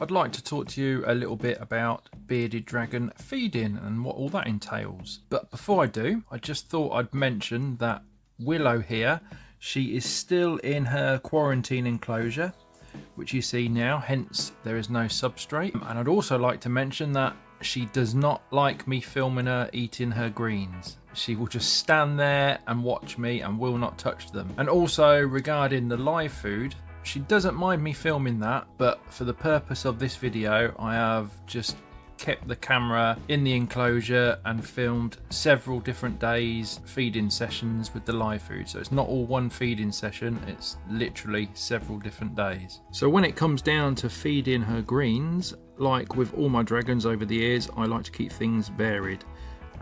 I'd like to talk to you a little bit about bearded dragon feeding and what all that entails. But before I do, I just thought I'd mention that Willow here, she is still in her quarantine enclosure, which you see now, hence there is no substrate. And I'd also like to mention that she does not like me filming her eating her greens. She will just stand there and watch me and will not touch them. And also regarding the live food, she doesn't mind me filming that, but for the purpose of this video, I have just kept the camera in the enclosure and filmed several different days feeding sessions with the live food. So it's not all one feeding session, it's literally several different days. So when it comes down to feeding her greens, like with all my dragons over the years, I like to keep things varied.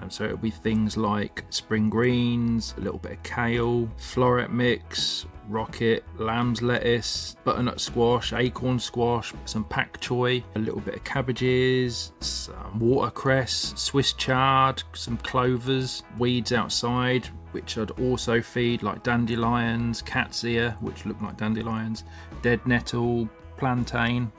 So it'll be things like spring greens, a little bit of kale, floret mix, rocket, lamb's lettuce, butternut squash, acorn squash, some pak choy, a little bit of cabbages, some watercress, Swiss chard, some clovers, weeds outside, which I'd also feed, like dandelions, cat's ear, which look like dandelions, dead nettle, plantain.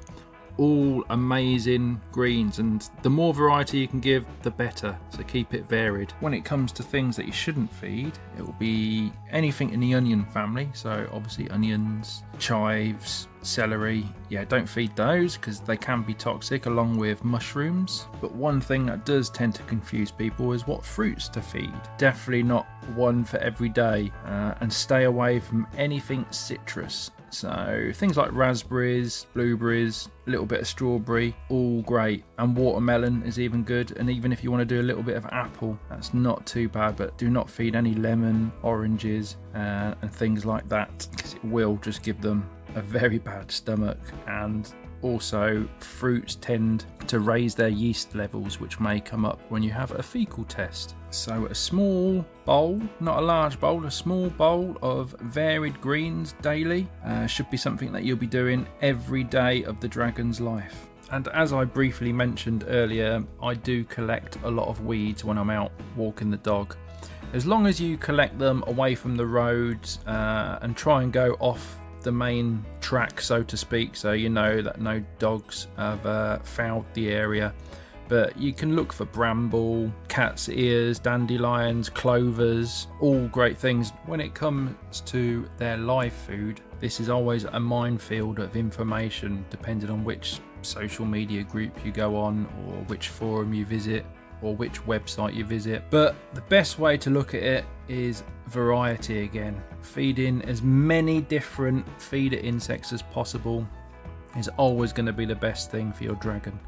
All amazing greens, and the more variety you can give, the better, so keep it varied. When it comes to things that you shouldn't feed, it will be anything in the onion family, so obviously onions, chives, celery. Yeah, don't feed those because they can be toxic, along with mushrooms. But one thing that does tend to confuse people is what fruits to feed. Definitely not one for every day, and stay away from anything citrus. So things like raspberries, blueberries, a little bit of strawberry, all great. And watermelon is even good. And even if you want to do a little bit of apple, that's not too bad. But do not feed any lemon, oranges, and things like that, because it will just give them a very bad stomach. And also fruits tend to raise their yeast levels, which may come up when you have a fecal test. So a small bowl, not a large bowl, a small bowl of varied greens daily should be something that you'll be doing every day of the dragon's life. And as I briefly mentioned earlier, I do collect a lot of weeds when I'm out walking the dog. As long as you collect them away from the roads and try and go off the main track, so to speak, so you know that no dogs have fouled the area. But you can look for bramble, cat's ears, dandelions, clovers, all great things. When it comes to their live food, this is always a minefield of information, depending on which social media group you go on, or which forum you visit, or which website you visit. But the best way to look at it is variety again. Feeding as many different feeder insects as possible is always going to be the best thing for your dragon.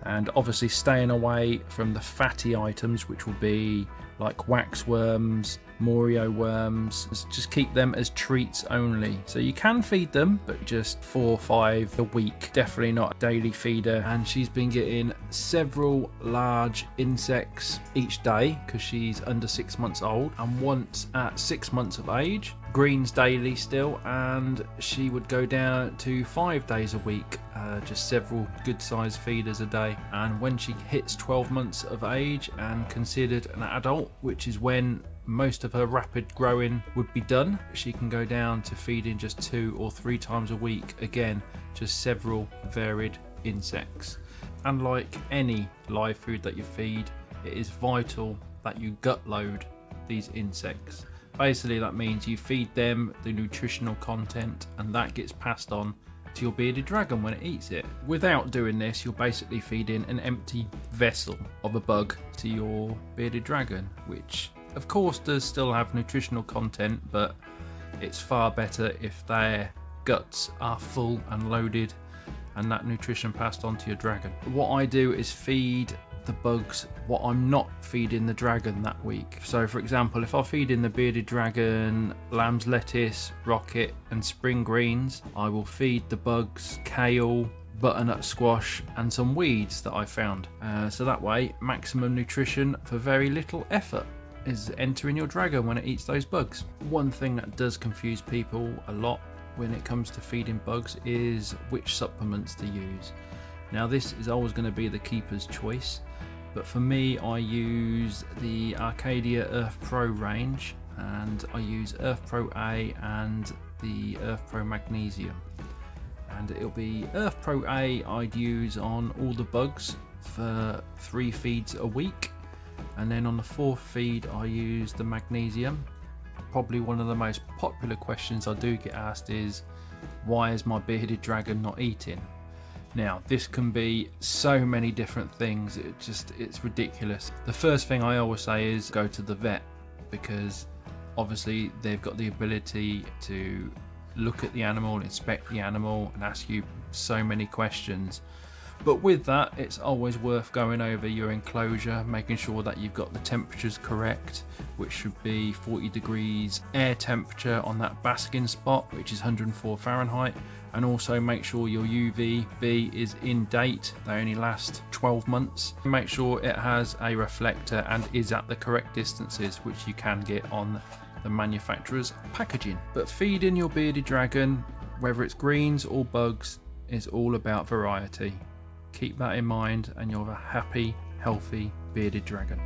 And obviously staying away from the fatty items, which will be like waxworms, Morio worms. Just keep them as treats only. So you can feed them, but just 4 or 5 a week. Definitely not a daily feeder. And she's been getting several large insects each day because she's under 6 months old. And once at 6 months of age, greens daily still, and she would go down to 5 days a week, just several good sized feeders a day. And when she hits 12 months of age and considered an adult, which is when most of her rapid growing would be done, she can go down to feeding just 2 or 3 times a week, again just several varied insects. And like any live food that you feed, it is vital that you gut load these insects. Basically that means you feed them the nutritional content, and that gets passed on to your bearded dragon when it eats it. Without doing this, you're basically feeding an empty vessel of a bug to your bearded dragon, which of course does still have nutritional content, but it's far better if their guts are full and loaded and that nutrition passed on to your dragon. What I do is feed the bugs what I'm not feeding the dragon that week. So for example, if I feed in the bearded dragon lamb's lettuce, rocket and spring greens, I will feed the bugs kale, butternut squash and some weeds that I found. So that way maximum nutrition for very little effort is entering your dragon when it eats those bugs. One thing that does confuse people a lot when it comes to feeding bugs is which supplements to use. Now this is always going to be the keeper's choice, but for me I use the Arcadia Earth Pro range, and I use Earth Pro A and the Earth Pro Magnesium. and it'll be Earth Pro A I'd use on all the bugs for 3 feeds a week, and then on the 4th feed I use the magnesium. Probably one of the most popular questions I do get asked is, why is my bearded dragon not eating? Now this can be so many different things, it's ridiculous. The first thing I always say is go to the vet, because obviously they've got the ability to look at the animal, inspect the animal and ask you so many questions. But with that, it's always worth going over your enclosure, making sure that you've got the temperatures correct, which should be 40 degrees air temperature on that basking spot, which is 104 Fahrenheit, and also make sure your UVB is in date. They only last 12 months. Make sure it has a reflector and is at the correct distances, which you can get on the manufacturer's packaging. But feeding your bearded dragon, whether it's greens or bugs, is all about variety. Keep that in mind and you'll have a happy, healthy bearded dragon.